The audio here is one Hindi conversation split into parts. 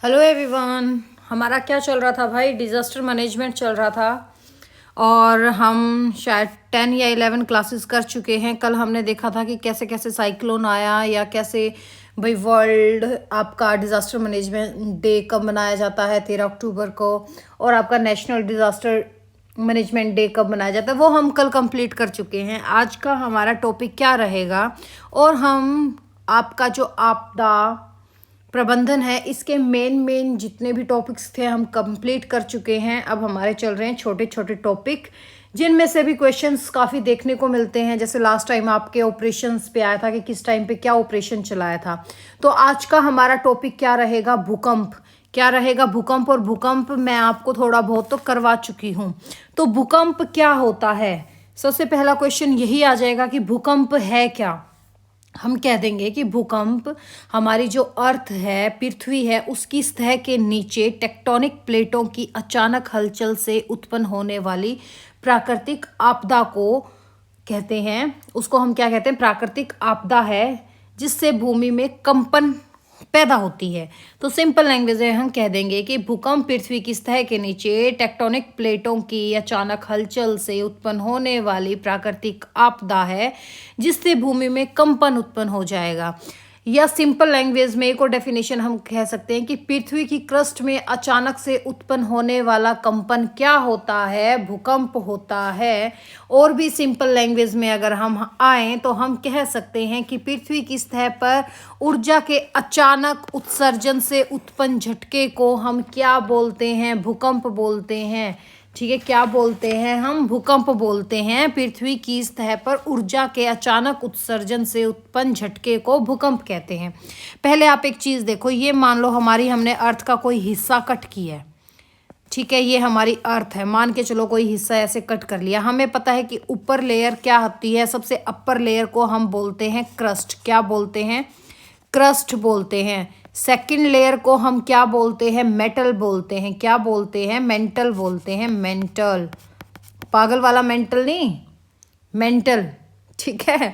Hello everyone. हमारा क्या चल रहा था भाई? डिज़ास्टर मैनेजमेंट चल रहा था और हम शायद 10 या 11 क्लासेस कर चुके हैं। कल हमने देखा था कि कैसे कैसे साइक्लोन आया या कैसे भाई वर्ल्ड आपका डिज़ास्टर मैनेजमेंट डे कब मनाया जाता है 13 अक्टूबर को, और आपका नेशनल डिज़ास्टर मैनेजमेंट डे कब मनाया जाता है वो हम कल कंप्लीट कर चुके हैं। आज का हमारा टॉपिक क्या रहेगा और हम आपका जो आपदा प्रबंधन है इसके मेन जितने भी टॉपिक्स थे हम कंप्लीट कर चुके हैं। अब हमारे चल रहे हैं छोटे छोटे टॉपिक जिनमें से भी क्वेश्चंस काफ़ी देखने को मिलते हैं। जैसे लास्ट टाइम आपके ऑपरेशंस पे आया था कि किस टाइम पे क्या ऑपरेशन चलाया था। तो आज का हमारा टॉपिक क्या रहेगा? भूकंप। क्या रहेगा? भूकंप। और भूकंप मैं आपको थोड़ा बहुत तो करवा चुकी हूँ। तो भूकंप क्या होता है? सबसे पहला क्वेश्चन यही आ जाएगा कि भूकंप है क्या। हम कह देंगे कि भूकंप हमारी जो अर्थ है, पृथ्वी है, उसकी सतह के नीचे टेक्टोनिक प्लेटों की अचानक हलचल से उत्पन्न होने वाली प्राकृतिक आपदा को कहते हैं। उसको हम क्या कहते हैं? प्राकृतिक आपदा है जिससे भूमि में कंपन पैदा होती है। तो सिंपल लैंग्वेज में हम कह देंगे कि भूकंप पृथ्वी की सतह के नीचे टेक्टोनिक प्लेटों की अचानक हलचल से उत्पन्न होने वाली प्राकृतिक आपदा है जिससे भूमि में कंपन उत्पन्न हो जाएगा। या सिंपल लैंग्वेज में एक और डेफिनेशन हम कह सकते हैं कि पृथ्वी की क्रस्ट में अचानक से उत्पन्न होने वाला कंपन क्या होता है? भूकंप होता है। और भी सिंपल लैंग्वेज में अगर हम आए तो हम कह सकते हैं कि पृथ्वी की सतह पर ऊर्जा के अचानक उत्सर्जन से उत्पन्न झटके को हम क्या बोलते हैं? भूकंप बोलते हैं। ठीक है, क्या बोलते हैं हम? भूकंप बोलते हैं। पृथ्वी की सतह पर ऊर्जा के अचानक उत्सर्जन से उत्पन्न झटके को भूकंप कहते हैं। पहले आप एक चीज़ देखो, ये मान लो हमने अर्थ का कोई हिस्सा कट किया है। ठीक है, ये हमारी अर्थ है, मान के चलो कोई हिस्सा ऐसे कट कर लिया। हमें पता है कि ऊपर लेयर क्या होती है? सबसे अपर लेयर को हम बोलते हैं क्रस्ट। क्या बोलते हैं? क्रस्ट बोलते हैं। सेकंड लेयर को हम क्या बोलते हैं? मेटल बोलते हैं। क्या बोलते हैं? मेंटल बोलते हैं। मेंटल, पागल वाला मेंटल नहीं, मेंटल। ठीक है।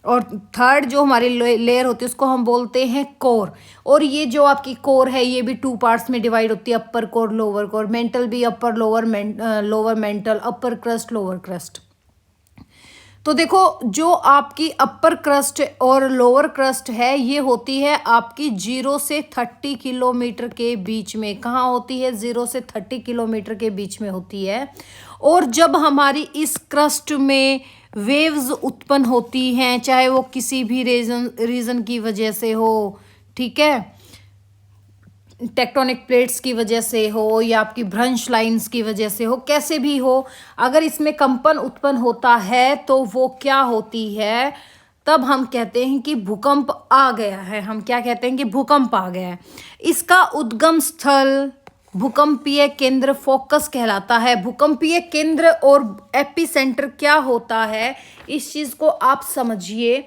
और थर्ड जो हमारी लेयर होती है उसको हम बोलते हैं कोर। और ये जो आपकी कोर है ये भी 2 पार्ट्स में डिवाइड होती है, अपर कोर, लोअर कोर। मेंटल भी अपर लोअर, लोअर मेंटल, अपर क्रस्ट, लोअर क्रस्ट। तो देखो, जो आपकी अपर क्रस्ट और लोअर क्रस्ट है ये होती है आपकी 0 से 30 किलोमीटर के बीच में। कहाँ होती है? 0 से 30 किलोमीटर के बीच में होती है। और जब हमारी इस क्रस्ट में वेव्स उत्पन्न होती हैं, चाहे वो किसी भी रीजन की वजह से हो, ठीक है, टेक्टोनिक प्लेट्स की वजह से हो या आपकी भ्रंश लाइंस की वजह से हो, कैसे भी हो, अगर इसमें कंपन उत्पन्न होता है तो वो क्या होती है? तब हम कहते हैं कि भूकंप आ गया है। हम क्या कहते हैं? कि भूकंप आ गया है। इसका उद्गम स्थल भूकंपीय केंद्र फोकस कहलाता है। भूकंपीय केंद्र और एपिसेंटर क्या होता है? इस चीज़ को आप समझिए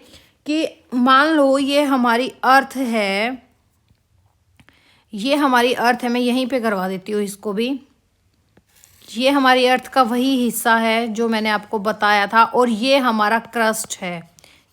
कि मान लो ये हमारी अर्थ है, ये हमारी अर्थ है। मैं यहीं पे करवा देती हूँ इसको भी। ये हमारी अर्थ का वही हिस्सा है जो मैंने आपको बताया था। और ये हमारा क्रस्ट है।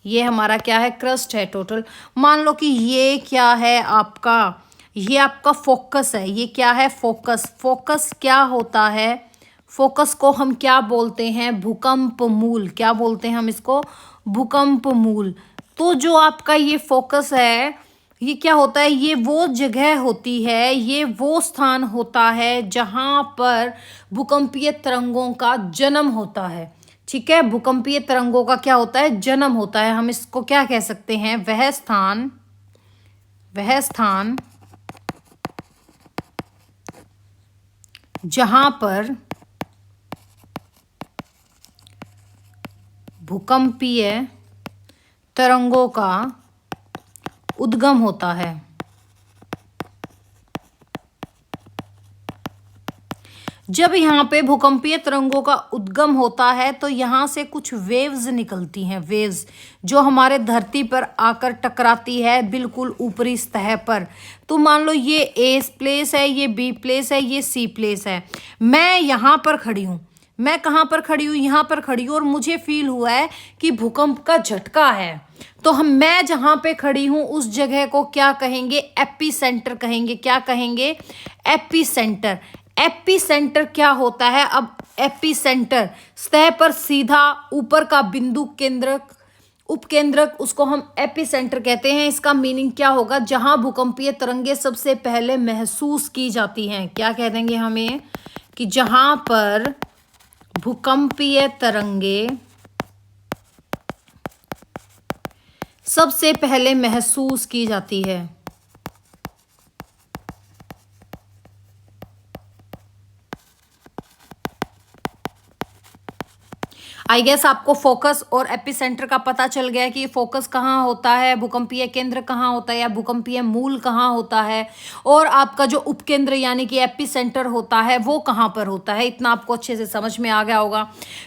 ये हमारा क्या है? क्रस्ट है टोटल। मान लो कि ये क्या है आपका? ये आपका फोकस है। ये क्या है? फोकस। फोकस क्या होता है? फोकस को हम क्या बोलते हैं? भूकंप मूल। क्या बोलते हैं हम इसको? भूकंप मूल। तो जो आपका ये फोकस है ये क्या होता है? ये वो जगह होती है, ये वो स्थान होता है जहाँ पर भूकंपीय तरंगों का जन्म होता है। ठीक है, भूकंपीय तरंगों का क्या होता है? जन्म होता है। हम इसको क्या कह सकते हैं? वह स्थान जहाँ पर भूकंपीय तरंगों का उद्गम होता है। जब यहाँ पे भूकंपीय तरंगों का उद्गम होता है तो यहाँ से कुछ वेव्स निकलती हैं। वेव्स जो हमारे धरती पर आकर टकराती है बिल्कुल ऊपरी सतह पर। तो मान लो ये ए प्लेस है, ये बी प्लेस है, ये सी प्लेस है। मैं यहाँ पर खड़ी हूँ, मैं कहाँ पर खड़ी हूँ, यहाँ पर खड़ी हूँ और मुझे फील हुआ है कि भूकंप का झटका है, तो मैं जहाँ पे खड़ी हूँ उस जगह को क्या कहेंगे, एपी सेंटर कहेंगे। क्या कहेंगे, एपी सेंटर। एपी सेंटर क्या होता है, अब एपी सेंटर सतह पर सीधा ऊपर का बिंदु केंद्रक, उपकेंद्रक, उसको हम एपी सेंटर कहते हैं। इसका मीनिंग क्या होगा, जहां भूकंपीय तरंगे सबसे पहले महसूस की जाती हैं। क्या कह देंगे हमें कि जहां पर भूकंपीय तरंगे सबसे पहले महसूस की जाती है। आई गेस आपको फोकस और एपिसेंटर का पता चल गया कि फोकस कहाँ होता है, भूकंपीय केंद्र कहाँ होता है या भूकंपीय मूल कहाँ होता है, और आपका जो उपकेंद्र यानी कि एपिसेंटर होता है वो कहाँ पर होता है। इतना आपको अच्छे से समझ में आ गया होगा।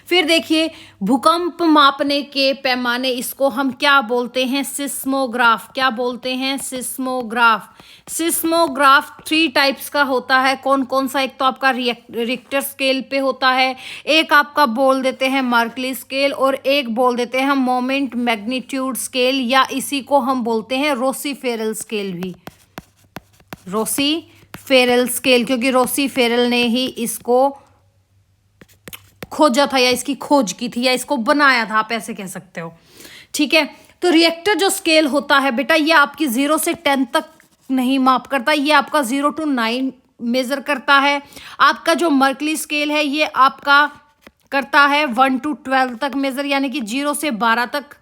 फिर देखिए, भूकंप मापने के पैमाने, इसको हम क्या बोलते हैं, सिस्मोग्राफ। क्या बोलते हैं, सिस्मोग्राफ। सिस्मोग्राफ 3 टाइप्स का होता है। कौन कौन सा, एक तो आपका रिक्टर स्केल पे होता है, एक आपका बोल देते हैं मार्कली स्केल, और एक बोल देते हैं हम मोमेंट मैग्नीट्यूड स्केल, या इसी को हम बोलते हैं रोसी फेरल स्केल भी। रोसी फेरल स्केल, क्योंकि रोसी फेरल ने ही इसको खोजा था या इसकी खोज की थी या इसको बनाया था, आप ऐसे कह सकते हो। ठीक है, तो रिएक्टर जो स्केल होता है बेटा, ये आपकी 0 से 10 तक नहीं माप करता, ये आपका 0 to 9 मेजर करता है। आपका जो मर्कली स्केल है ये आपका करता है 1 to 12 तक मेजर, यानी कि 0 से 12 तक।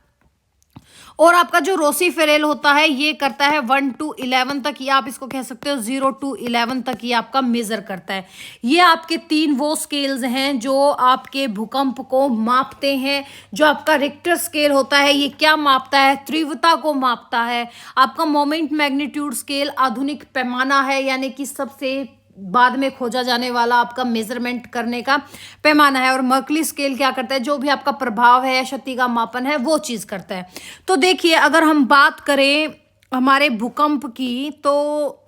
और आपका जो रोसी फेरेल होता है ये करता है 1 to 11 तक, या आप इसको कह सकते हो 0 to 11 तक ये आपका मेजर करता है। ये आपके 3 वो स्केल्स हैं जो आपके भूकंप को मापते हैं। जो आपका रिक्टर स्केल होता है ये क्या मापता है, तीव्रता को मापता है। आपका मोमेंट मैग्नीट्यूड स्केल आधुनिक पैमाना है, यानी कि सबसे बाद में खोजा जाने वाला आपका मेजरमेंट करने का पैमाना है। और मर्कली स्केल क्या करता है, जो भी आपका प्रभाव है या क्षति का मापन है वो चीज़ करता है। तो देखिए, अगर हम बात करें हमारे भूकंप की, तो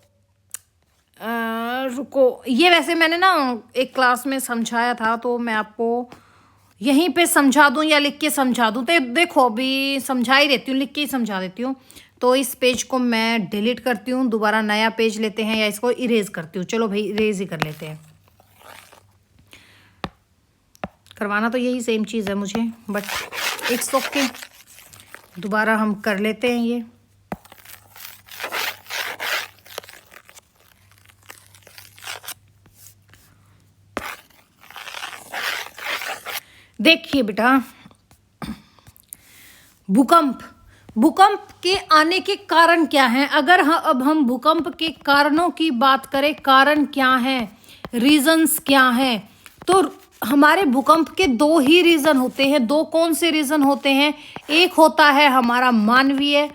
रुको, ये वैसे मैंने ना एक क्लास में समझाया था, तो मैं आपको यहीं पे समझा दूं या लिख के समझा दूं। तो देखो, अभी समझा ही देती हूँ, लिख के ही समझा देती हूँ। तो इस पेज को मैं डिलीट करती हूँ, दोबारा नया पेज लेते हैं, या इसको इरेज करती हूँ। चलो भाई, इरेज ही कर लेते हैं। करवाना तो यही सेम चीज़ है मुझे, बट इट्स ओके, दोबारा हम कर लेते हैं ये। देखिए बेटा, भूकंप के आने के कारण क्या हैं। अगर अब हम भूकंप के कारणों की बात करें, कारण क्या हैं, रीजंस क्या हैं, तो हमारे भूकंप के 2 ही रीजन होते हैं। 2 कौन से रीजन होते हैं, एक होता है हमारा मानवीय,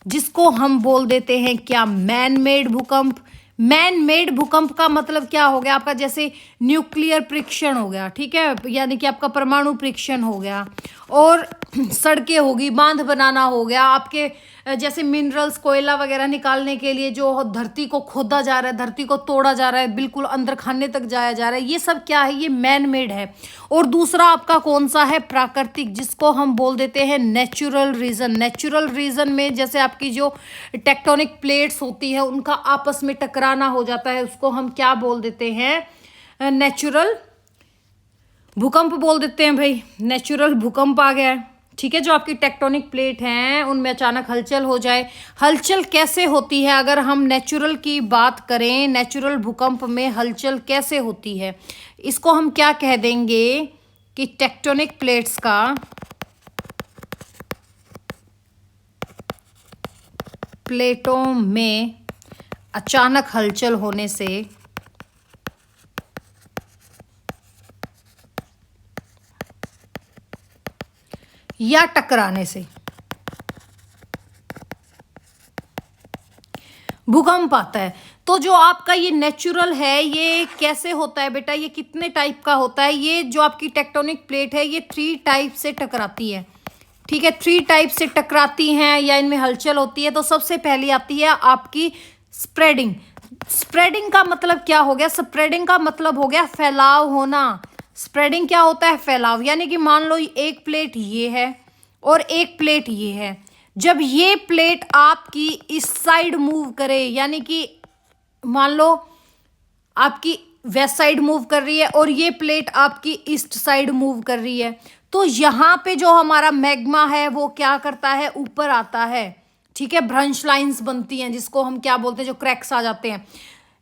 जिसको हम बोल देते हैं क्या, मैन मेड भूकंप। मैन मेड भूकंप का मतलब क्या हो गया आपका, जैसे न्यूक्लियर परीक्षण हो गया, ठीक है, यानी कि आपका परमाणु परीक्षण हो गया, और सड़कें होगी, बांध बनाना हो गया, आपके जैसे मिनरल्स, कोयला वगैरह निकालने के लिए जो धरती को खोदा जा रहा है, धरती को तोड़ा जा रहा है, बिल्कुल अंदर खाने तक जाया जा रहा है, ये सब क्या है, ये मैन मेड है। और दूसरा आपका कौन सा है, प्राकृतिक, जिसको हम बोल देते हैं नेचुरल रीजन। नेचुरल रीजन में जैसे आपकी जो टेक्टोनिक प्लेट्स होती है उनका आपस में टकराना हो जाता है, उसको हम क्या बोल देते हैं, नेचुरल भूकंप बोल देते हैं भाई। नेचुरल भूकंप आ गया है, ठीक है। जो आपकी टेक्टोनिक प्लेट हैं उनमें अचानक हलचल हो जाए, हलचल कैसे होती है, अगर हम नेचुरल की बात करें, नेचुरल भूकंप में हलचल कैसे होती है, इसको हम क्या कह देंगे कि टेक्टोनिक प्लेट्स का प्लेटों में अचानक हलचल होने से या टकराने से भूकंप आता है। तो जो आपका ये नेचुरल है ये कैसे होता है बेटा, ये कितने टाइप का होता है, ये जो आपकी टेक्टोनिक प्लेट है ये 3 टाइप से टकराती है, ठीक है, 3 टाइप से टकराती हैं या इनमें हलचल होती है। तो सबसे पहली आती है आपकी स्प्रेडिंग। स्प्रेडिंग का मतलब क्या हो गया, स्प्रेडिंग का मतलब हो गया फैलाव होना। स्प्रेडिंग क्या होता है? फैलाव। यानी कि मान लो एक प्लेट ये है और एक प्लेट ये है, जब ये प्लेट आपकी इस साइड मूव करे, यानी कि मान लो आपकी वेस्ट साइड मूव कर रही है और ये प्लेट आपकी ईस्ट साइड मूव कर रही है, तो यहाँ पे जो हमारा मैग्मा है वो क्या करता है? ऊपर आता है। ठीक है, ब्रंच लाइंस बनती हैं जिसको हम क्या बोलते हैं, जो क्रैक्स आ जाते हैं।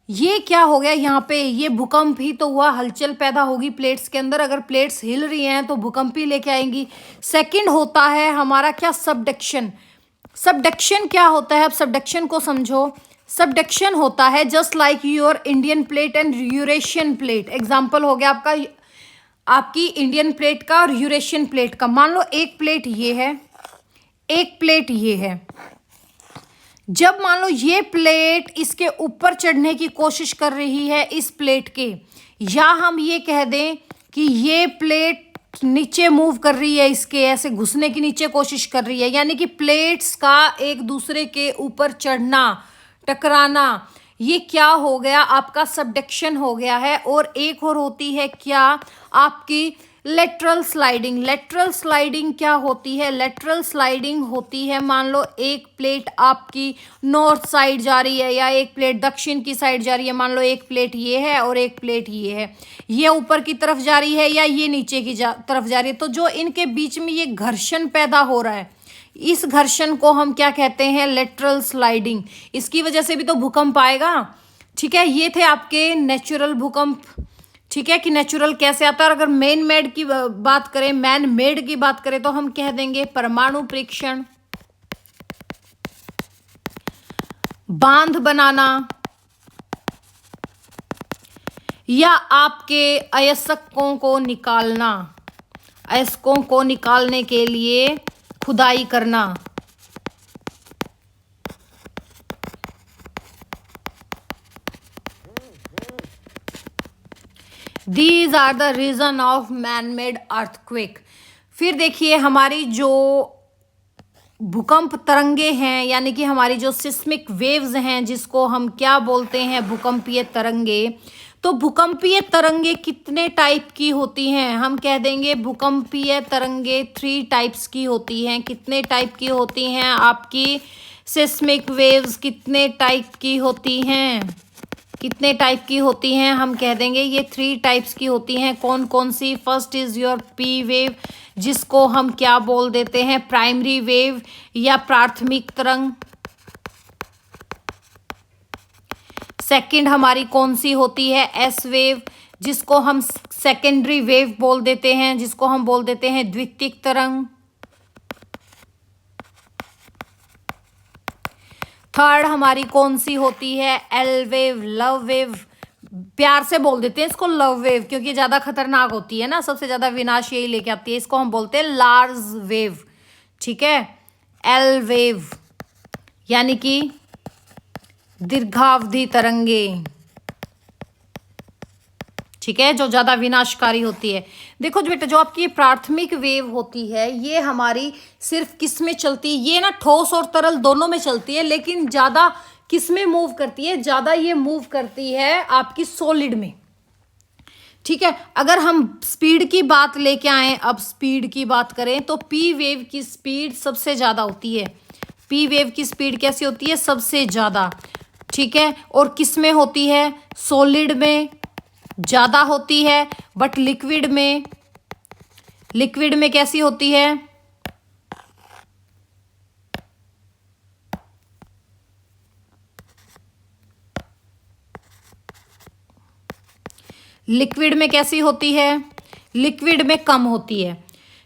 ये क्या हो गया यहाँ पे? ये भूकंप ही तो हुआ, हलचल पैदा होगी प्लेट्स के अंदर। अगर प्लेट्स हिल रही हैं तो भूकंप ही लेके आएंगी। सेकंड होता है हमारा क्या? सबडक्शन। सबडक्शन क्या होता है? अब सबडक्शन को समझो। सबडक्शन होता है just like your Indian plate and Eurasian plate. Example हो गया आपका, आपकी इंडियन प्लेट का और यूरेशियन प्लेट का। मान लो एक प्लेट ये है, एक प्लेट ये है। जब मान लो ये प्लेट इसके ऊपर चढ़ने की कोशिश कर रही है इस प्लेट के, या हम ये कह दें कि ये प्लेट नीचे मूव कर रही है, इसके ऐसे घुसने की नीचे कोशिश कर रही है, यानी कि प्लेट्स का एक दूसरे के ऊपर चढ़ना, टकराना, ये क्या हो गया? आपका सबडक्शन हो गया है। और एक और होती है क्या? आपकी लेटरल स्लाइडिंग। लेटरल स्लाइडिंग क्या होती है? लेटरल स्लाइडिंग होती है, मान लो एक प्लेट आपकी नॉर्थ साइड जा रही है या एक प्लेट दक्षिण की साइड जा रही है। मान लो एक प्लेट ये है और एक प्लेट ये है, ये ऊपर की तरफ जा रही है या ये नीचे की तरफ जा रही है। तो जो इनके बीच में ये घर्षण पैदा हो रहा है, इस घर्षण को हम क्या कहते हैं? Lateral sliding. इसकी वजह से भी तो भूकंप आएगा। ठीक है, ये थे आपके नेचुरल भूकंप। ठीक है, कि नेचुरल कैसे आता है। और अगर मैन मेड की बात करें, मैन मेड की बात करें, तो हम कह देंगे परमाणु परीक्षण, बांध बनाना, या आपके अयस्कों को निकालना, अयस्कों को निकालने के लिए खुदाई करना। These are the reason of man-made earthquake। फिर देखिए हमारी जो भूकंप तरंगे हैं, यानी कि हमारी जो सिस्मिक वेव्स हैं, जिसको हम क्या बोलते हैं? भूकंपीय तरंगे। तो भूकंपीय तरंगे कितने टाइप की होती हैं? हम कह देंगे भूकंपीय तरंगे 3 टाइप्स की होती हैं। कितने टाइप की होती हैं? आपकी सिस्मिक वेव्स कितने टाइप की होती हैं? कितने टाइप की होती हैं? हम कह देंगे ये 3 टाइप्स की होती हैं। कौन कौन सी? First is your P wave, जिसको हम क्या बोल देते हैं? प्राइमरी वेव या प्राथमिक तरंग। सेकंड हमारी कौन सी होती है? एस वेव, जिसको हम सेकेंडरी वेव बोल देते हैं, जिसको हम बोल देते हैं द्वितीयक तरंग। थर्ड हमारी कौन सी होती है? L wave, love wave. प्यार से बोल देते हैं इसको लव वेव, क्योंकि ज्यादा खतरनाक होती है ना, सबसे ज्यादा विनाश यही लेके आती है। इसको हम बोलते हैं लार्ज वेव। ठीक है, एल वेव यानी कि दीर्घावधि तरंगे। ठीक है, जो ज्यादा विनाशकारी होती है। देखो जो बेटा, जो आपकी प्राथमिक वेव होती है, ये हमारी सिर्फ किस में चलती है? ये ना ठोस और तरल दोनों में चलती है, लेकिन ज्यादा किस में मूव करती है? ज्यादा ये मूव करती है आपकी सॉलिड में। ठीक है, अगर हम स्पीड की बात लेके आए, अब स्पीड की बात करें, तो पी वेव की स्पीड सबसे ज्यादा होती है। पी वेव की स्पीड कैसी होती है? सबसे ज्यादा। ठीक है, और किस में होती है? सॉलिड में ज्यादा होती है, बट लिक्विड में, लिक्विड में कैसी होती है? लिक्विड में कैसी होती है? लिक्विड में कम होती है।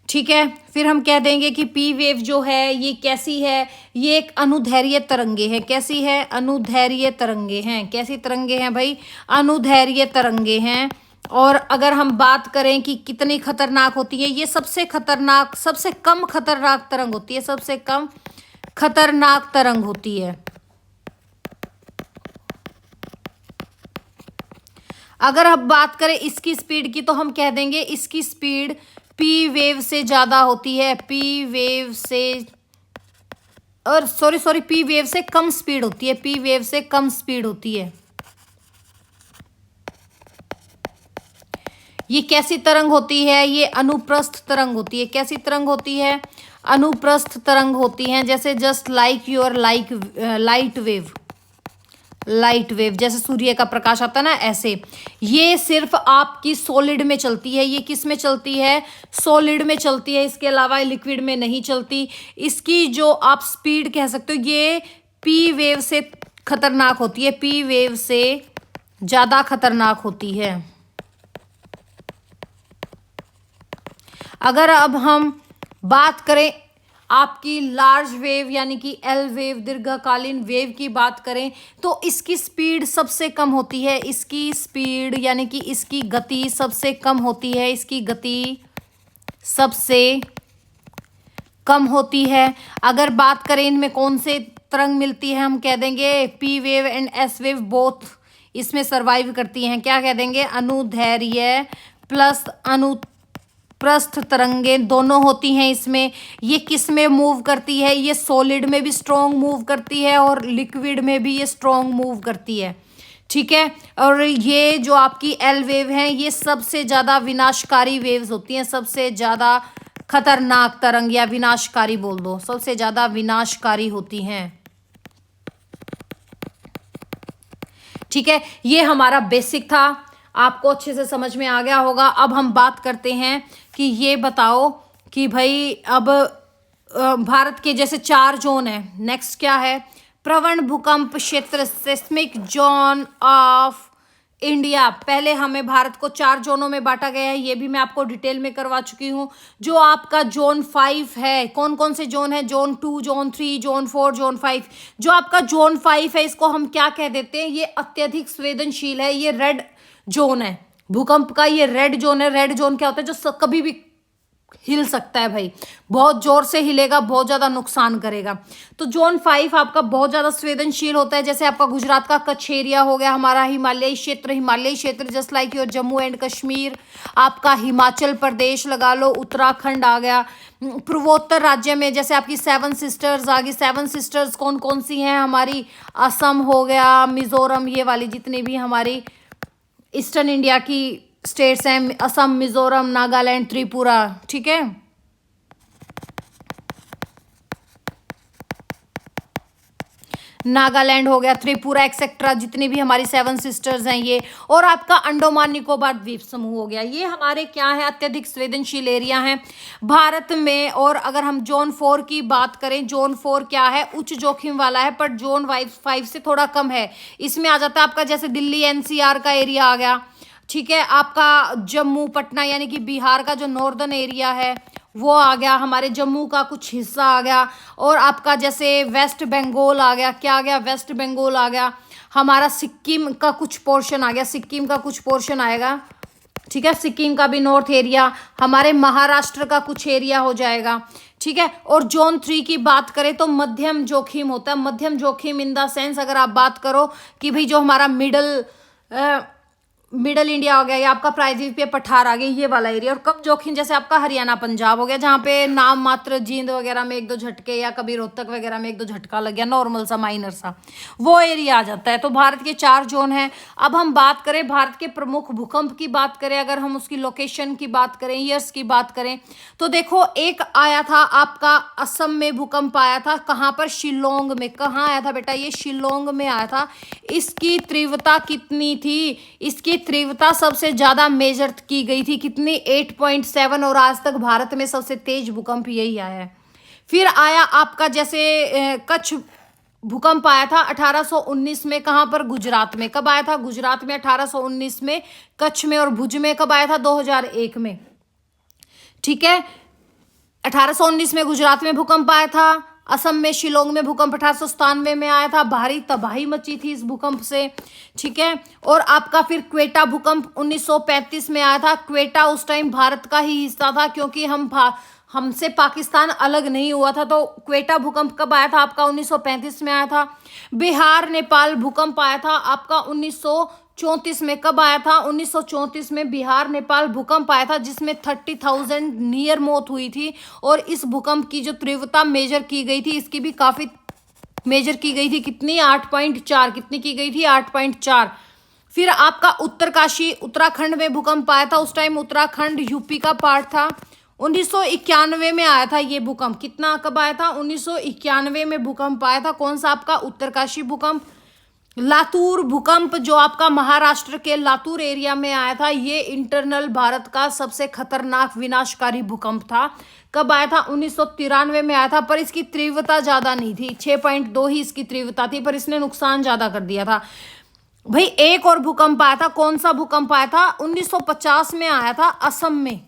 ठीक है, फिर हम कह देंगे कि पी वेव जो है ये कैसी है? ये एक अनुदैर्घ्य तरंगे है। कैसी है? अनुदैर्घ्य तरंगे हैं। कैसी तरंगे हैं भाई? अनुदैर्घ्य तरंगे हैं। और अगर हम बात करें कि कितनी खतरनाक होती है, ये सबसे खतरनाक, सबसे कम खतरनाक तरंग होती है। सबसे कम खतरनाक तरंग होती है। अगर हम बात करें इसकी स्पीड की, तो हम कह देंगे इसकी स्पीड पी वेव से ज्यादा होती है। पी वेव से, और सॉरी पी वेव से कम स्पीड होती है। पी वेव से कम स्पीड होती है। ये कैसी तरंग होती है? ये अनुप्रस्थ तरंग होती है। कैसी तरंग होती है? अनुप्रस्थ तरंग होती है। जैसे just like your light wave, light wave, जैसे सूर्य का प्रकाश आता है ना, ऐसे। ये सिर्फ आपकी सॉलिड में चलती है। ये किस में चलती है? सॉलिड में चलती है। इसके अलावा लिक्विड में नहीं चलती। इसकी जो आप स्पीड कह सकते हो, ये पी वेव से खतरनाक होती है। पी वेव से ज्यादा खतरनाक होती है। अगर अब हम बात करें आपकी लार्ज वेव यानी कि एल वेव, दीर्घकालीन वेव की बात करें, तो इसकी स्पीड सबसे कम होती है। इसकी स्पीड यानी कि इसकी गति सबसे कम होती है। इसकी गति सबसे कम होती है। अगर बात करें इनमें कौन से तरंग मिलती है, हम कह देंगे P wave and S wave both इसमें सरवाइव करती हैं। क्या कह देंगे? अनुदैर्ध्य प्लस अनुप्रस्थ तरंगें दोनों होती हैं इसमें। ये किस में मूव करती है? ये सॉलिड में भी स्ट्रॉन्ग मूव करती है और लिक्विड में भी ये स्ट्रॉन्ग मूव करती है। ठीक है। और ये जो आपकी एल वेव है, ये सबसे ज़्यादा विनाशकारी वेव्स होती हैं। सबसे ज़्यादा खतरनाक तरंग या विनाशकारी बोल दो, सबसे ज़्यादा विनाशकारी होती हैं। ठीक है, ये हमारा बेसिक था, आपको अच्छे से समझ में आ गया होगा। अब हम बात करते हैं कि ये बताओ कि भाई अब भारत के जैसे 4 जोन है। नेक्स्ट क्या है? प्रवण भूकंप क्षेत्र, सेस्मिक जोन ऑफ इंडिया। पहले हमें भारत को 4 जोनों में बांटा गया है, ये भी मैं आपको डिटेल में करवा चुकी हूँ। जो आपका जोन 5 है, कौन कौन से जोन है? Zone 2, zone 3, zone 4, zone 5। जो आपका जोन 5 है, इसको हम क्या कह देते हैं? ये अत्यधिक संवेदनशील है। ये रेड जोन है भूकंप का। ये रेड जोन है। रेड जोन क्या होता है? जो कभी भी हिल सकता है भाई, बहुत जोर से हिलेगा, बहुत ज्यादा नुकसान करेगा। तो जोन 5 आपका बहुत ज्यादा संवेदनशील होता है। जैसे आपका गुजरात का कच्छ एरिया हो गया, हमारा हिमालयी क्षेत्र just like your Jammu and Kashmir, आपका हिमाचल प्रदेश लगा लो, उत्तराखंड आ गया। पूर्वोत्तर राज्य में जैसे आपकी 7 सिस्टर्स आ गई। 7 सिस्टर्स कौन कौन सी हैं? हमारी असम हो गया, मिजोरम, ये वाली जितनी भी हमारी ईस्टर्न इंडिया की स्टेट्स हैं, असम, मिजोरम, नागालैंड, त्रिपुरा। ठीक है, नागालैंड हो गया, त्रिपुरा एक्सेट्रा, जितनी भी हमारी 7 सिस्टर्स हैं ये। और आपका अंडमान निकोबार द्वीप समूह हो गया। ये हमारे क्या है? अत्यधिक संवेदनशील एरिया हैं भारत में। और अगर हम जोन 4 की बात करें, जोन 4 क्या है? उच्च जोखिम वाला है, पर जोन 5 से थोड़ा कम है। इसमें आ जाता है आपका जैसे दिल्ली एनसीआर का एरिया आ गया। ठीक है, आपका जम्मू पटना यानी कि बिहार का जो नॉर्दर्न एरिया है वो आ गया, हमारे जम्मू का कुछ हिस्सा आ गया। और आपका जैसे वेस्ट बंगाल आ गया। क्या आ गया? वेस्ट बंगाल आ गया। हमारा सिक्किम का कुछ पोर्शन आ गया, सिक्किम का कुछ पोर्शन आएगा। ठीक है, सिक्किम का भी नॉर्थ एरिया, हमारे महाराष्ट्र का कुछ एरिया हो जाएगा। ठीक है। और जोन 3 की बात करें तो मध्यम जोखिम होता है। मध्यम जोखिम इन द सेंस अगर आप बात करो कि भाई जो हमारा मिडल इंडिया हो गया, या आपका प्रायद्वीप पे पठार आ गया, ये वाला एरिया। और कम जोखिम जैसे आपका हरियाणा पंजाब हो गया, जहाँ पे नाम मात्र जींद वगैरह में 1-2 झटके, या कभी रोहतक वगैरह में 1-2 झटका लग गया, नॉर्मल सा, माइनर सा, वो एरिया आ जाता है। तो भारत के 4 जोन हैं। अब हम बात करें भारत के प्रमुख भूकंप की बात करें, अगर हम उसकी लोकेशन की बात करें, ईयर्स की बात करें, तो देखो एक आया था आपका असम में भूकंप आया था। कहाँ पर? शिलोंग में। कहाँ आया था बेटा? ये शिलोंग में आया था। इसकी तीव्रता कितनी थी? इसकी तीव्रता सबसे ज्यादा मेजर की गई थी, कितनी? 8.7। और आज तक भारत में सबसे तेज भूकंप यही आया है। फिर आया आपका जैसे कच्छ भूकंप आया था 1819 में। कहाँ पर? गुजरात में। कब आया था? गुजरात में 1819 में। कच्छ में और भुज में कब आया था? 2001 में। ठीक है, 1819 में गुजरात में भूकंप आया था। असम में शिलोंग में भूकंप 1897 में आया था। भारी तबाही मची थी इस भूकंप से। ठीक है। और आपका फिर क्वेटा भूकंप 1935 में आया था। क्वेटा उस टाइम भारत का ही हिस्सा था, क्योंकि हमसे पाकिस्तान अलग नहीं हुआ था। तो क्वेटा भूकंप कब आया था आपका? 1935 में आया था। बिहार नेपाल भूकंप आया था आपका 1934 में। कब आया था? 1934 में बिहार नेपाल भूकंप आया था, जिसमें 30,000 नियर मौत हुई थी। और इस भूकंप की जो तीव्रता मेजर की गई थी, इसकी भी काफी मेजर की गई थी। कितनी? 8.4। कितनी की गई थी? 8.4। फिर आपका उत्तरकाशी उत्तराखंड में भूकंप आया था, उस टाइम उत्तराखंड यूपी का पार्ट था। 1991 में आया था ये भूकंप। कितना कब आया था? 1991 में भूकंप आया था। कौन सा? आपका उत्तरकाशी भूकंप। लातूर भूकंप जो आपका महाराष्ट्र के लातूर एरिया में आया था, ये इंटरनल भारत का सबसे खतरनाक विनाशकारी भूकंप था। कब आया था? 1993 में आया था, पर इसकी तीव्रता ज्यादा नहीं थी, 6.2 ही इसकी तीव्रता थी, पर इसने नुकसान ज्यादा कर दिया था। भाई एक और भूकंप आया था। कौन सा भूकंप आया था? 1950 में आया था असम में।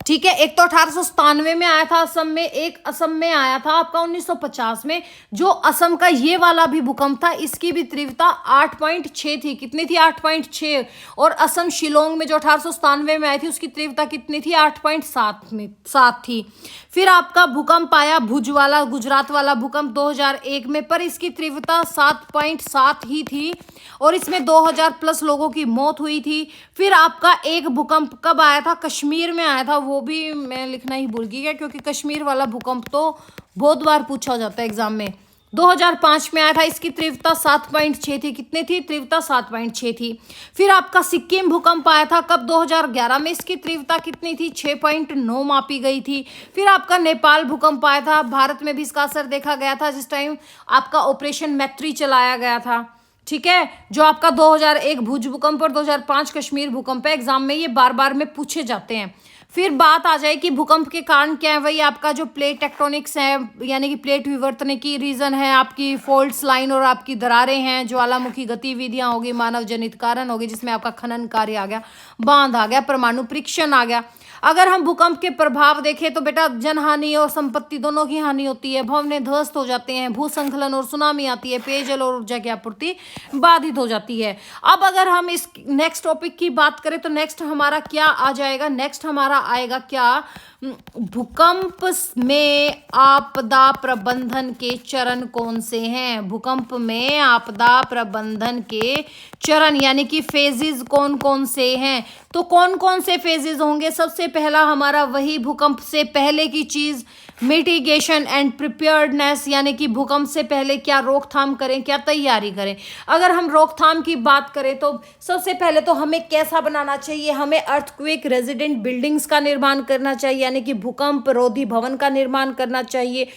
ठीक है, एक तो 1897 में आया था असम में, एक असम में आया था आपका 1950 में। जो असम का ये वाला भी भूकंप था, इसकी भी तीव्रता 8.6 थी। कितनी थी? 8.6। और असम शिलोंग में जो 1897 में आई थी, उसकी तीव्रता कितनी थी? 8.7 थी। फिर आपका भूकंप आया भुज वाला, गुजरात वाला भूकंप 2001 में, पर इसकी तीव्रता 7.7 ही थी और इसमें 2000 प्लस लोगों की मौत हुई थी। फिर आपका एक भूकंप कब आया था? कश्मीर में आया था, वो भी मैं लिखना ही भूल गई, क्योंकि कश्मीर वाला भूकंप तो बहुत बार पूछा जाता है एग्जाम में। 2005 में आया था, इसकी तीव्रता 7.6 थी। कितनी थी तीव्रता? 7.6 थी। फिर आपका सिक्किम भूकंप आया था कब? 2011 में, इसकी तीव्रता कितनी थी? 6.9 मापी गई थी। फिर आपका नेपाल भूकंप आया था, भारत में भी इसका असर देखा गया था, जिस टाइम आपका ऑपरेशन मैत्री चलाया गया था। ठीक है, जो आपका 2001 भुज भूकंप और 2005 कश्मीर भूकंप है, एग्जाम में ये बार बार में पूछे जाते हैं। फिर बात आ जाए कि भूकंप के कारण क्या है। वही आपका जो प्लेट टेक्टोनिक्स है, यानी कि प्लेट विवर्तन की रीजन है, आपकी फोल्ड्स लाइन और आपकी दरारें हैं, ज्वालामुखी गतिविधियां होगी, मानव जनित कारण होगी, जिसमें आपका खनन कार्य आ गया, बांध आ गया, परमाणु परीक्षण आ गया। अगर हम भूकंप के प्रभाव देखें तो बेटा जनहानि और संपत्ति दोनों की हानि होती है, भवनें ध्वस्त हो जाते हैं, भूस्खलन और सुनामी आती है, पेयजल और ऊर्जा की आपूर्ति बाधित हो जाती है। अब अगर हम इस नेक्स्ट टॉपिक की बात करें तो नेक्स्ट हमारा क्या आ जाएगा? नेक्स्ट हमारा आएगा क्या? भूकंप में आपदा प्रबंधन के चरण कौन से हैं? भूकंप में आपदा प्रबंधन के चरण यानी कि फेजेस कौन कौन से हैं? तो कौन कौन से फेजेस होंगे? सबसे पहला हमारा वही भूकंप से पहले की चीज, मिटिगेशन एंड प्रिपेयर्डनेस, यानी कि भूकंप से पहले क्या रोकथाम करें, क्या तैयारी करें। अगर हम रोकथाम की बात करें तो सबसे पहले तो हमें कैसा बनाना चाहिए? हमें अर्थक्वेक रेजिडेंट बिल्डिंग्स का निर्माण करना चाहिए, यानी कि भूकंप रोधी भवन का निर्माण करना चाहिए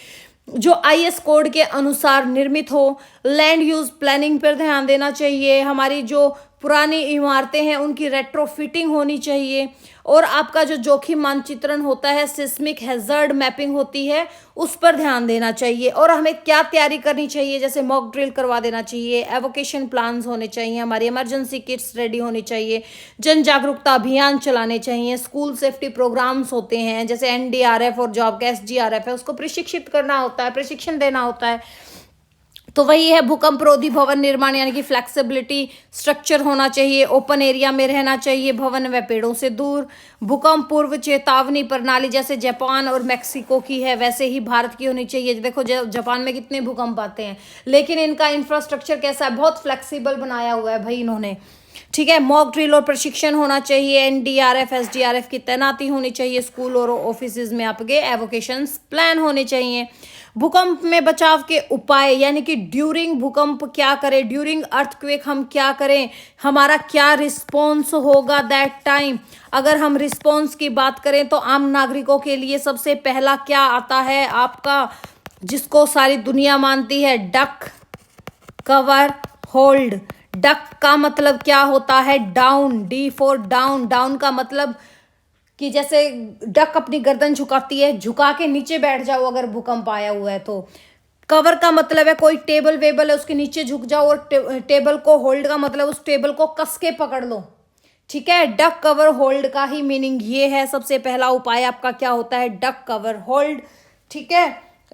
जो आईएस कोड के अनुसार निर्मित हो। लैंड यूज प्लानिंग पर ध्यान देना चाहिए। हमारी जो पुरानी इमारतें हैं उनकी रेट्रोफिटिंग होनी चाहिए। और आपका जो जोखिम मानचित्रण होता है, सिस्मिक हैजर्ड मैपिंग होती है, उस पर ध्यान देना चाहिए। और हमें क्या तैयारी करनी चाहिए? जैसे मॉक ड्रिल करवा देना चाहिए, एवोकेशन प्लान्स होने चाहिए, हमारी इमरजेंसी किट्स रेडी होनी चाहिए, जन जागरूकता अभियान चलाने चाहिए, स्कूल सेफ्टी प्रोग्राम्स होते हैं, जैसे एनडीआरएफ और जॉब का एसडीआरएफ है, उसको प्रशिक्षित करना होता है, प्रशिक्षण देना होता है। तो वही है भूकंप रोधी भवन निर्माण, यानी कि फ्लेक्सिबिलिटी स्ट्रक्चर होना चाहिए, ओपन एरिया में रहना चाहिए, भवन व पेड़ों से दूर। भूकंप पूर्व चेतावनी प्रणाली जैसे जापान और मेक्सिको की है, वैसे ही भारत की होनी चाहिए। देखो जापान में कितने भूकंप आते हैं, लेकिन इनका इंफ्रास्ट्रक्चर कैसा है? बहुत फ्लेक्सिबल बनाया हुआ है भाई इन्होंने। ठीक है, मॉक ड्रिल और प्रशिक्षण होना चाहिए, एनडीआरएफ एसडीआरएफ की तैनाती होनी चाहिए, स्कूल और ऑफिस में आपके एवोकेशन प्लान होने चाहिए। भूकंप में बचाव के उपाय, यानी कि ड्यूरिंग भूकंप क्या करें, ड्यूरिंग अर्थक्वेक हम क्या करें, हमारा क्या रिस्पॉन्स होगा दैट टाइम। अगर हम रिस्पॉन्स की बात करें तो आम नागरिकों के लिए सबसे पहला क्या आता है आपका, जिसको सारी दुनिया मानती है, डक कवर होल्ड। डक का मतलब क्या होता है? Down, D for down. Down का मतलब कि जैसे डक अपनी गर्दन झुकाती है, झुका के नीचे बैठ जाओ अगर भूकंप आया हुआ है तो। कवर का मतलब है कोई टेबल वेबल है उसके नीचे झुक जाओ, और टेबल को होल्ड का मतलब उस टेबल को कस के पकड़ लो। ठीक है, डक कवर होल्ड का ही मीनिंग ये है। सबसे पहला उपाय आपका क्या होता है? Duck cover hold. ठीक है,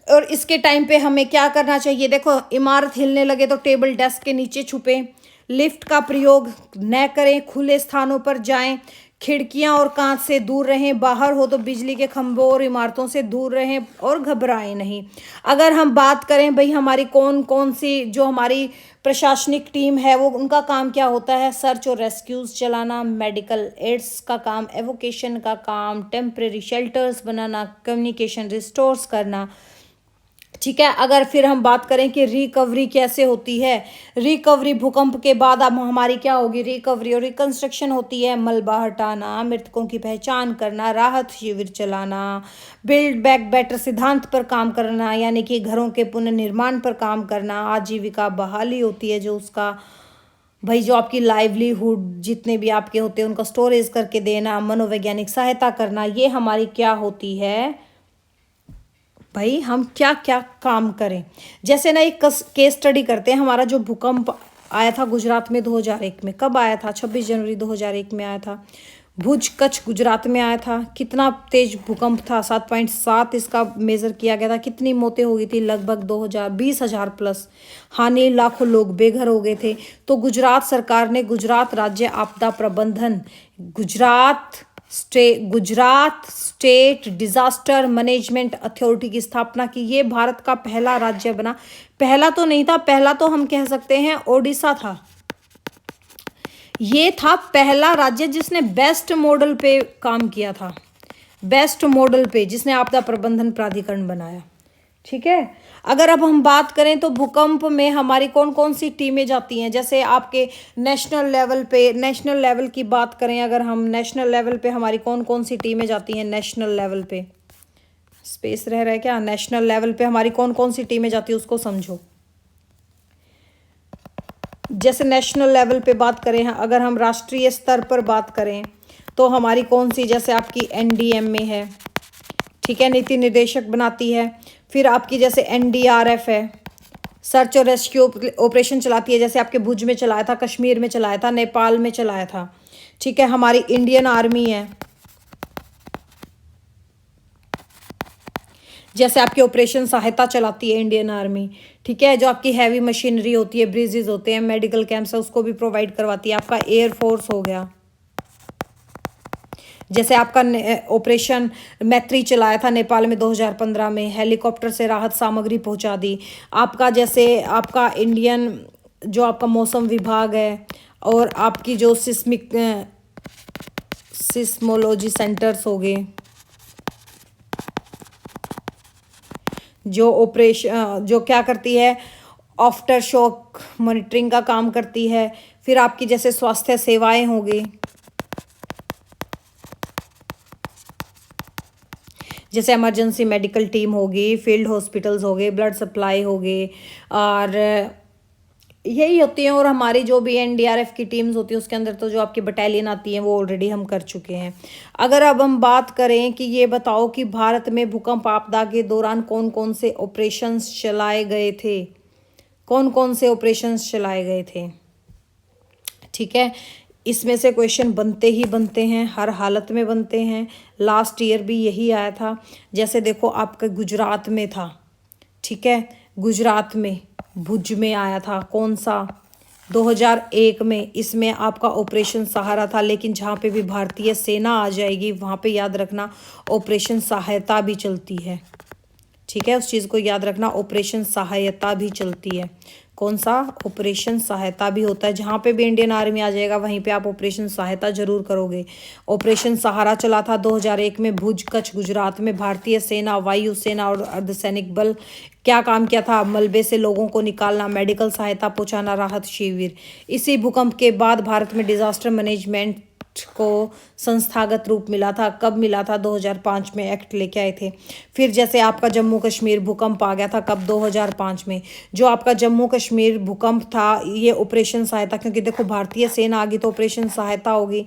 और इसके टाइम पे हमें क्या करना चाहिए? देखो इमारत हिलने लगे तो टेबल डेस्क के नीचे छुपे, लिफ्ट का प्रयोग न करें, खुले स्थानों पर जाएं, खिड़कियां और कांच से दूर रहें, बाहर हो तो बिजली के खंभों और इमारतों से दूर रहें और घबराएं नहीं। अगर हम बात करें भाई हमारी कौन कौन सी जो हमारी प्रशासनिक टीम है वो उनका काम क्या होता है? सर्च और रेस्क्यूज चलाना, मेडिकल एड्स का काम, एवोकेशन का काम, टेम्परेरी शेल्टर्स बनाना, कम्युनिकेशन रिस्टोर्स करना। ठीक है। अगर फिर हम बात करें कि रिकवरी कैसे होती है, रिकवरी भूकंप के बाद अब हमारी क्या होगी, रिकवरी और रिकंस्ट्रक्शन होती है। मलबा हटाना, मृतकों की पहचान करना, राहत शिविर चलाना, बिल्ड बैक बेटर सिद्धांत पर काम करना, यानी कि घरों के पुनर्निर्माण पर काम करना, आजीविका बहाली होती है, जो उसका भाई जो आपकी लाइवलीहुड जितने भी आपके होते हैं उनका स्टोरेज करके देना, मनोवैज्ञानिक सहायता करना, ये हमारी क्या होती है भाई, हम क्या क्या काम करें। जैसे ना एक केस स्टडी करते हैं। हमारा जो भूकंप आया था गुजरात में 2001 में, कब आया था, 26 जनवरी 2001 में आया था। भुज कच्छ गुजरात में आया था। कितना तेज भूकंप था, 7.7 इसका मेजर किया गया था। कितनी मौतें हो गई थी, लगभग 20,000 प्लस। हानि, लाखों लोग बेघर हो गए थे। तो गुजरात सरकार ने गुजरात राज्य आपदा प्रबंधन, Gujarat state disaster management authority की स्थापना की। ये भारत का पहला राज्य बना। पहला तो नहीं था, पहला तो हम कह सकते हैं ओडिशा था। ये था पहला राज्य जिसने बेस्ट मॉडल पे काम किया था, बेस्ट मॉडल पे जिसने आपदा प्रबंधन प्राधिकरण बनाया। ठीक है। अगर अब हम बात करें तो भूकंप में हमारी कौन कौन सी टीमें जाती हैं, जैसे आपके नेशनल लेवल पे, नेशनल लेवल की बात करें अगर हम, नेशनल लेवल पे हमारी कौन कौन सी टीमें जाती हैं नेशनल लेवल पे, स्पेस रह रहा है क्या, नेशनल लेवल पे हमारी कौन कौन सी टीमें जाती है उसको समझो। जैसे नेशनल लेवल पे बात करें, अगर हम राष्ट्रीय स्तर पर बात करें तो हमारी कौन सी, जैसे आपकी एनडीएमए है, ठीक है, नीति निर्देशक बनाती है। फिर आपकी जैसे एनडीआरएफ है, सर्च और रेस्क्यू ऑपरेशन चलाती है, जैसे आपके भुज में चलाया था, कश्मीर में चलाया था, नेपाल में चलाया था। ठीक है। हमारी इंडियन आर्मी है, जैसे आपकी ऑपरेशन सहायता चलाती है इंडियन आर्मी। ठीक है। जो आपकी हैवी मशीनरी होती है, ब्रिजेस होते हैं, मेडिकल कैंप्स है, उसको भी प्रोवाइड करवाती है। आपका एयरफोर्स हो गया, जैसे आपका ऑपरेशन मैत्री चलाया था नेपाल में 2015 में, हेलीकॉप्टर से राहत सामग्री पहुंचा दी। आपका जैसे आपका इंडियन जो आपका मौसम विभाग है, और आपकी जो सिस्मोलॉजी सेंटर्स हो गए, जो ऑपरेशन जो क्या करती है, आफ्टर शॉक मॉनिटरिंग का काम करती है। फिर आपकी जैसे स्वास्थ्य सेवाएं हो गई, जैसे इमरजेंसी मेडिकल टीम होगी, फील्ड हॉस्पिटल्स हो गए, ब्लड सप्लाई हो गए, और यही होती हैं। और हमारी जो भी एनडीआरएफ की टीम्स होती है उसके अंदर तो जो आपकी बटालियन आती है वो ऑलरेडी हम कर चुके हैं। अगर अब हम बात करें कि ये बताओ कि भारत में भूकंप आपदा के दौरान कौन कौन से ऑपरेशंस चलाए गए थे, कौन कौन से ऑपरेशंस चलाए गए थे। ठीक है। इसमें से क्वेश्चन बनते ही बनते हैं, हर हालत में बनते हैं। लास्ट ईयर भी यही आया था। जैसे देखो आपका गुजरात में था, ठीक है, गुजरात में भुज में आया था, कौन सा, 2001 में। इसमें आपका ऑपरेशन सहारा था, लेकिन जहाँ पे भी भारतीय सेना आ जाएगी वहाँ पे याद रखना ऑपरेशन सहायता भी चलती है। ठीक है, उस चीज़ को याद रखना, ऑपरेशन सहायता भी चलती है। कौन सा, ऑपरेशन सहायता भी होता है। जहाँ पे भी इंडियन आर्मी आ जाएगा वहीं पे आप ऑपरेशन सहायता जरूर करोगे। ऑपरेशन सहारा चला था 2001 में भुज कच्छ गुजरात में। भारतीय सेना, वायु सेना और अर्धसैनिक बल क्या काम किया था, मलबे से लोगों को निकालना, मेडिकल सहायता पहुंचाना, राहत शिविर। इसी भूकंप के बाद भारत में डिजास्टर मैनेजमेंट को संस्थागत रूप मिला था। कब मिला था, 2005 में एक्ट लेके आए थे। फिर जैसे आपका जम्मू कश्मीर भूकंप आ गया था, कब, 2005 में। जो आपका जम्मू कश्मीर भूकंप था ये ऑपरेशन सहायता, क्योंकि देखो भारतीय सेना आ गई तो ऑपरेशन सहायता होगी।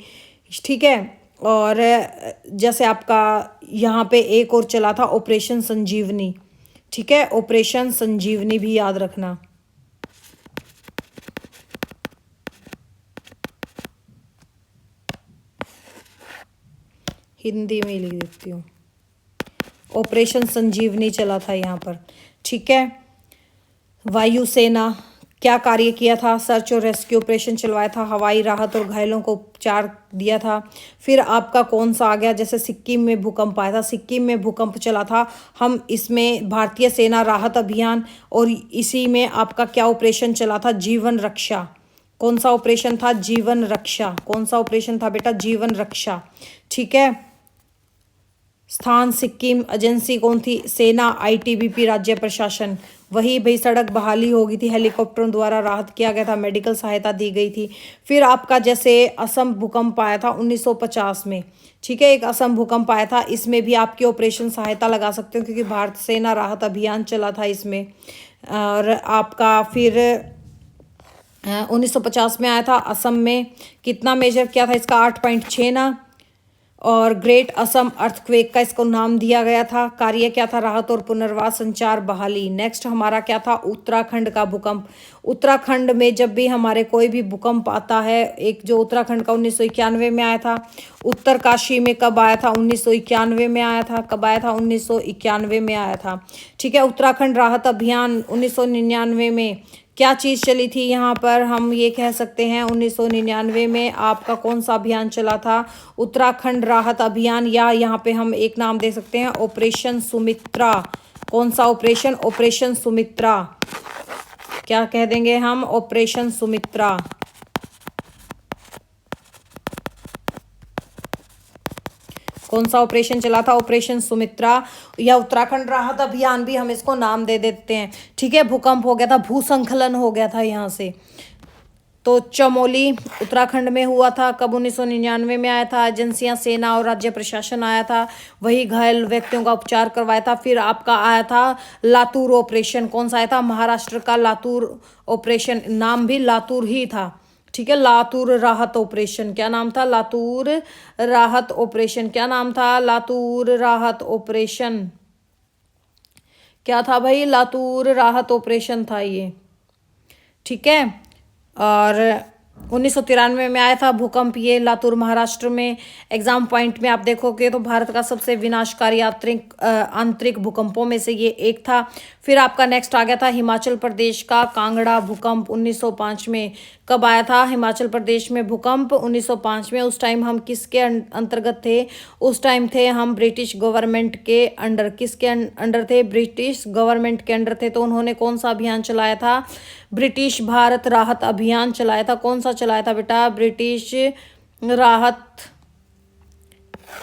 ठीक है। और जैसे आपका यहाँ पे एक और चला था ऑपरेशन संजीवनी। ठीक है, ऑपरेशन संजीवनी भी याद रखना। हिंदी में ही लिख देती हूँ, ऑपरेशन संजीवनी चला था यहाँ पर। ठीक है। वायुसेना क्या कार्य किया था, सर्च और रेस्क्यू ऑपरेशन चलवाया था, हवाई राहत और घायलों को उपचार दिया था। फिर आपका कौन सा आ गया, जैसे सिक्किम में भूकंप आया था, सिक्किम में भूकंप चला था, हम इसमें भारतीय सेना राहत अभियान, और इसी में आपका क्या ऑपरेशन चला था, जीवन रक्षा। कौन सा ऑपरेशन था, जीवन रक्षा। कौन सा ऑपरेशन था बेटा, जीवन रक्षा। ठीक है। स्थान सिक्किम, एजेंसी कौन थी, सेना, आईटीबीपी, राज्य प्रशासन। वही भाई, सड़क बहाली हो गई थी, हेलीकॉप्टरों द्वारा राहत किया गया था, मेडिकल सहायता दी गई थी। फिर आपका जैसे असम भूकंप आया था 1950 में, ठीक है, एक असम भूकंप आया था, इसमें भी आपकी ऑपरेशन सहायता लगा सकते हो क्योंकि भारत सेना राहत अभियान चला था इसमें। और आपका फिर 1950 में आया था असम में, कितना मेजर किया था इसका, 8.6 ना। और ग्रेट असम अर्थक्वेक का इसको नाम दिया गया था। कार्य क्या था, राहत और पुनर्वास, संचार, बहाली। नेक्स्ट हमारा क्या था, उत्तराखंड का भूकंप। उत्तराखंड में जब भी हमारे कोई भी भूकंप आता है, एक जो उत्तराखंड का 1991 में आया था। उत्तरकाशी में कब आया था, 1991 में आया था। कब आया था, 1991 में आया था, ठीक है। उत्तराखंड राहत अभियान 1999 में क्या चीज़ चली थी, यहाँ पर हम ये कह सकते हैं 1999 में आपका कौन सा अभियान चला था, उत्तराखंड राहत अभियान, या यहाँ पे हम एक नाम दे सकते हैं ऑपरेशन सुमित्रा। कौन सा ऑपरेशन, ऑपरेशन सुमित्रा। क्या कह देंगे हम, ऑपरेशन सुमित्रा। कौन सा ऑपरेशन चला था, ऑपरेशन सुमित्रा, या उत्तराखंड राहत अभियान भी हम इसको नाम दे देते हैं, ठीक है। भूकंप हो गया था, भूस्खलन हो गया था यहाँ से। तो चमोली उत्तराखंड में हुआ था, कब, 1999 में आया था। एजेंसियां, सेना और राज्य प्रशासन आया था, वही घायल व्यक्तियों का उपचार करवाया था। फिर आपका आया था लातूर ऑपरेशन। कौन सा आया था, महाराष्ट्र का लातूर ऑपरेशन, नाम भी लातूर ही था, ठीक है। लातूर राहत ऑपरेशन, क्या नाम था, लातूर राहत ऑपरेशन। क्या नाम था, लातूर राहत ऑपरेशन। क्या था भाई, लातूर राहत ऑपरेशन था ये, ठीक है। और 1993 में आया था भूकंप, ये लातूर महाराष्ट्र में। एग्जाम पॉइंट में आप देखोगे तो भारत का सबसे विनाशकारी आंतरिक भूकंपों में से ये एक था। फिर आपका नेक्स्ट आ गया था हिमाचल प्रदेश का कांगड़ा भूकंप 1905 में। कब आया था हिमाचल प्रदेश में भूकंप, 1905 में। उस टाइम हम किसके अंतर्गत थे, उस टाइम थे हम ब्रिटिश गवर्नमेंट के अंडर। किसके अंडर थे, ब्रिटिश गवर्नमेंट के अंडर थे। तो उन्होंने कौन सा अभियान चलाया था, ब्रिटिश भारत राहत अभियान चलाया था। कौन सा चलाया था बेटा, ब्रिटिश राहत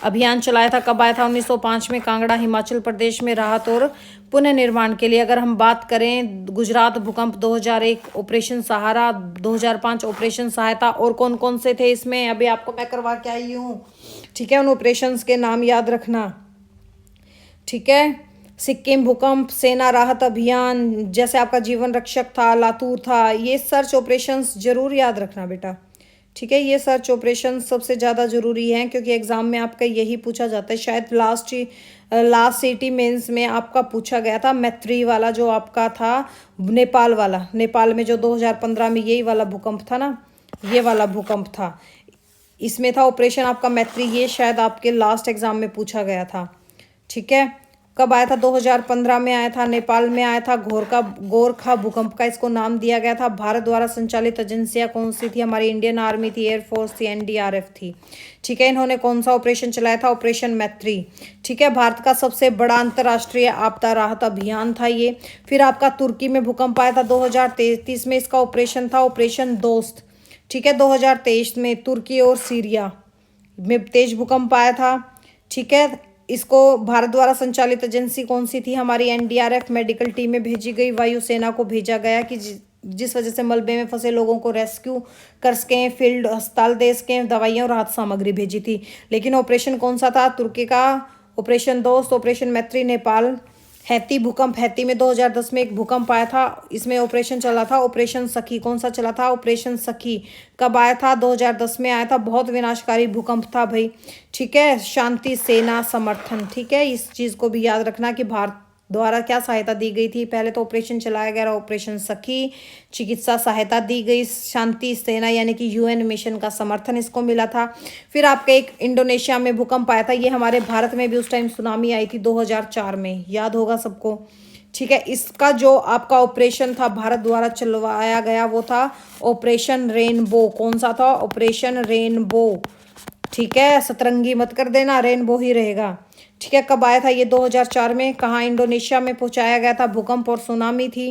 अभियान चलाया था। कब आया था, 1905 में, कांगड़ा हिमाचल प्रदेश में, राहत और पुनर्निर्माण के लिए। अगर हम बात करें गुजरात भूकंप 2001, ऑपरेशन सहारा 2005, ऑपरेशन सहायता। और कौन कौन से थे इसमें, अभी आपको मैं करवा के आई हूँ, ठीक है। उन ऑपरेशंस के नाम याद रखना, ठीक है। सिक्किम भूकंप, सेना राहत अभियान, जैसे आपका जीवन रक्षक था, लातूर था, ये सर्च ऑपरेशंस जरूर याद रखना बेटा, ठीक है। ये सर्च ऑपरेशन सबसे ज़्यादा ज़रूरी है क्योंकि एग्ज़ाम में आपका यही पूछा जाता है। शायद लास्ट सिटी मेंस में आपका पूछा गया था मैत्री वाला, जो आपका था नेपाल वाला। नेपाल में जो 2015 में यही वाला भूकंप था ना, ये वाला भूकंप था, इसमें था ऑपरेशन आपका मैत्री। ये शायद आपके लास्ट एग्ज़ाम में पूछा गया था, ठीक है। कब आया था, 2015 में आया था, नेपाल में आया था। गोरखा भूकंप का इसको नाम दिया गया था। भारत द्वारा संचालित एजेंसियां कौन सी थी, हमारी इंडियन आर्मी थी, एयरफोर्स थी, एनडीआरएफ थी, ठीक है। इन्होंने कौन सा ऑपरेशन चलाया था, ऑपरेशन मैत्री, ठीक है। भारत का सबसे बड़ा अंतर्राष्ट्रीय आपदा राहत अभियान था ये। फिर आपका तुर्की में भूकंप आया था 2023 में, इसका ऑपरेशन था ऑपरेशन दोस्त, ठीक है। 2023 में तुर्की और सीरिया में तेज भूकंप आया था, ठीक है। इसको भारत द्वारा संचालित एजेंसी कौन सी थी, हमारी एनडीआरएफ। मेडिकल टीमें भेजी गई, वायुसेना को भेजा गया कि जिस वजह से मलबे में फंसे लोगों को रेस्क्यू कर सकें, फील्ड अस्पताल दे सकें, दवाइयाँ और राहत सामग्री भेजी थी। लेकिन ऑपरेशन कौन सा था, तुर्की का ऑपरेशन दोस्त, ऑपरेशन मैत्री नेपाल। हैती भूकंप, हैती में 2010 में एक भूकंप आया था, इसमें ऑपरेशन चला था ऑपरेशन सखी। कौन सा चला था, ऑपरेशन सखी। कब आया था, 2010 में आया था। बहुत विनाशकारी भूकंप था भाई, ठीक है। शांति सेना समर्थन, ठीक है। इस चीज़ को भी याद रखना कि भारत द्वारा क्या सहायता दी गई थी। पहले तो ऑपरेशन चलाया गया ऑपरेशन सखी, चिकित्सा सहायता दी गई, शांति सेना यानी कि यूएन मिशन का समर्थन इसको मिला था। फिर आपका एक इंडोनेशिया में भूकंप आया था, ये हमारे भारत में भी उस टाइम सुनामी आई थी 2004 में, याद होगा सबको, ठीक है। इसका जो आपका ऑपरेशन था भारत द्वारा चलवाया गया वो था ऑपरेशन रेनबो। कौन सा था, ऑपरेशन रेनबो, ठीक है। सतरंगी मत कर देना, रेनबो ही रहेगा, ठीक है। कब आया था ये, 2004 में। कहाँ, इंडोनेशिया में पहुंचाया गया था। भूकंप और सुनामी थी,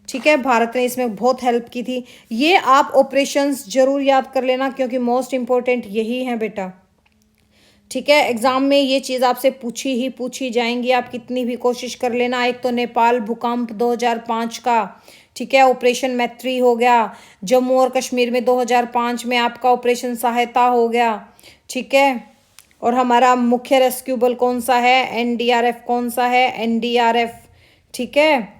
ठीक है। भारत ने इसमें बहुत हेल्प की थी। ये आप ऑपरेशंस जरूर याद कर लेना क्योंकि मोस्ट इंपॉर्टेंट यही है बेटा, ठीक है, एग्ज़ाम में ये चीज़ आपसे पूछी जाएंगी, आप कितनी भी कोशिश कर लेना। एक तो नेपाल भूकंप 2005 का, ठीक है, ऑपरेशन मैत्री हो गया। जम्मू और कश्मीर में 2005 में आपका ऑपरेशन सहायता हो गया, ठीक है। और हमारा मुख्य रेस्क्यू बल कौन सा है? एनडीआरएफ। कौन सा है? एनडीआरएफ, ठीक है।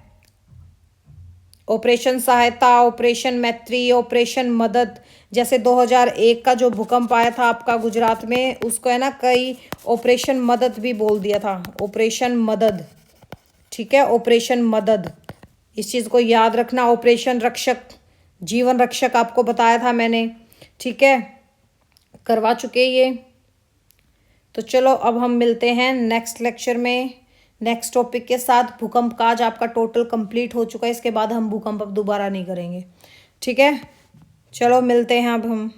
ऑपरेशन सहायता, ऑपरेशन मैत्री, ऑपरेशन मदद। जैसे 2001 का जो भूकंप आया था आपका गुजरात में, उसको है ना कई ऑपरेशन मदद भी बोल दिया था, ऑपरेशन मदद, ठीक है, ऑपरेशन मदद। इस चीज़ को याद रखना। ऑपरेशन रक्षक, जीवन रक्षक आपको बताया था मैंने, ठीक है, करवा चुके ये। तो चलो अब हम मिलते हैं नेक्स्ट लेक्चर में नेक्स्ट टॉपिक के साथ। भूकंप का आज आपका टोटल कंप्लीट हो चुका है, इसके बाद हम भूकंप अब दोबारा नहीं करेंगे, ठीक है। चलो मिलते हैं अब हम।